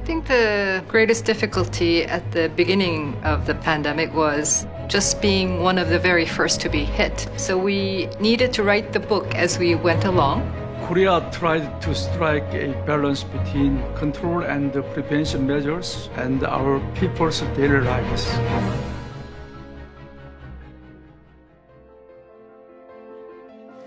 I think the greatest difficulty at the beginning of the pandemic was just being one of the very first to be hit. So we needed to write the book as we went along. Korea tried to strike a balance between control and prevention measures and our people's daily lives.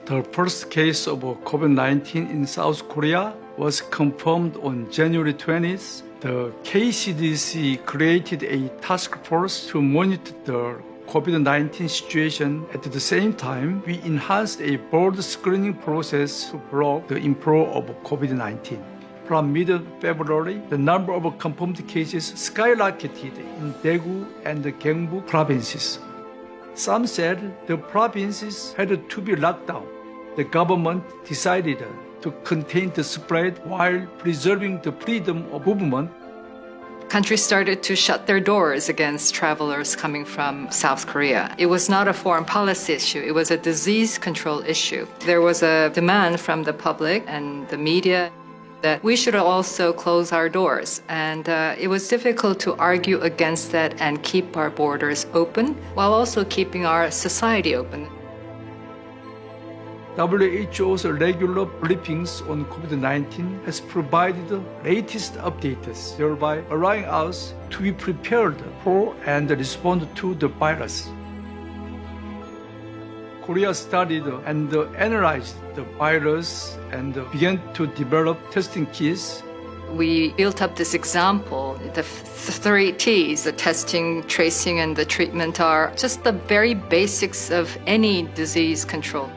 The first case of COVID-19 in South Korea was confirmed on January 20th. The KCDC created a task force to monitor the COVID-19 situation. At the same time, we enhanced a broad screening process to block the inflow of COVID-19. From mid-February, the number of confirmed cases skyrocketed in Daegu and the Gyeongbu provinces. Some said the provinces had to be locked down. The government decided to contain the spread while preserving the freedom of movement. Countries started to shut their doors against travelers coming from South Korea. It was not a foreign policy issue, it was a disease control issue. There was a demand from the public and the media that we should also close our doors. And it was difficult to argue against that and keep our borders open while also keeping our society open. WHO's regular briefings on COVID-19 has provided the latest updates, thereby allowing us to be prepared for and respond to the virus. Korea studied and analyzed the virus and began to develop testing kits. We built up this example. The three T's, the testing, tracing, and the treatment are just the very basics of any disease control.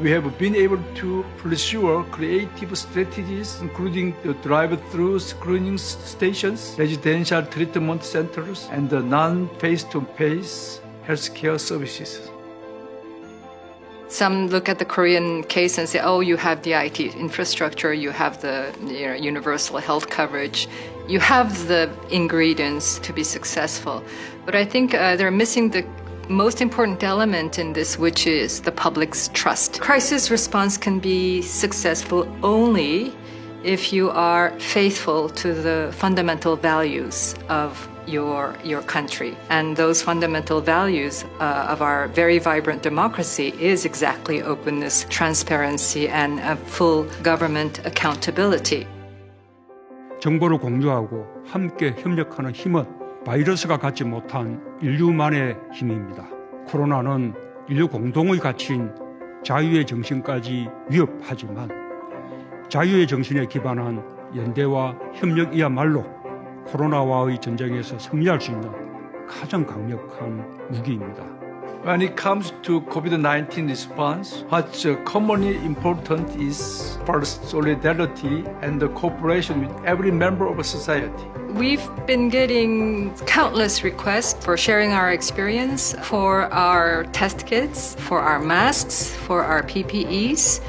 We have been able to pursue creative strategies, including the drive-through screening stations, residential treatment centers, and the non-face-to-face healthcare services. Some look at the Korean case and say, oh, you have the IT infrastructure, you have the universal health coverage, you have the ingredients to be successful. But I think they're missing the most important element in this, which is the public's trust. Crisis response can be successful only if you are faithful to the fundamental values of your country. And those fundamental values of our very vibrant democracy is exactly openness, transparency, and full government accountability. 정보를 공유하고 함께 협력하는 힘은 바이러스가 갖지 못한 인류만의 힘입니다. 코로나는 인류 공동의 가치인 자유의 정신까지 위협하지만 자유의 정신에 기반한 연대와 협력이야말로 코로나와의 전쟁에서 승리할 수 있는 가장 강력한 무기입니다. When it comes to COVID-19 response, what's commonly important is first solidarity and the cooperation with every member of society. We've been getting countless requests for sharing our experience, for our test kits, for our masks, for our PPEs.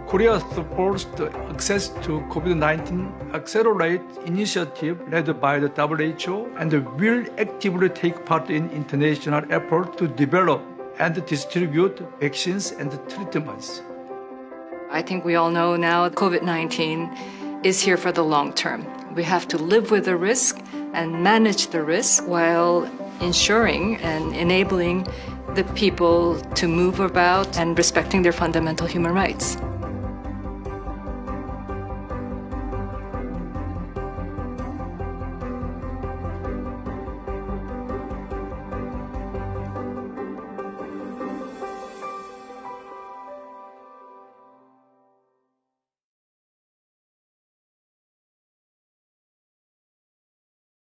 Korea supports the Access to COVID-19 Accelerate initiative led by the WHO and will actively take part in international effort to develop and distribute vaccines and treatments. I think we all know now COVID-19 is here for the long term. We have to live with the risk and manage the risk while ensuring and enabling the people to move about and respecting their fundamental human rights.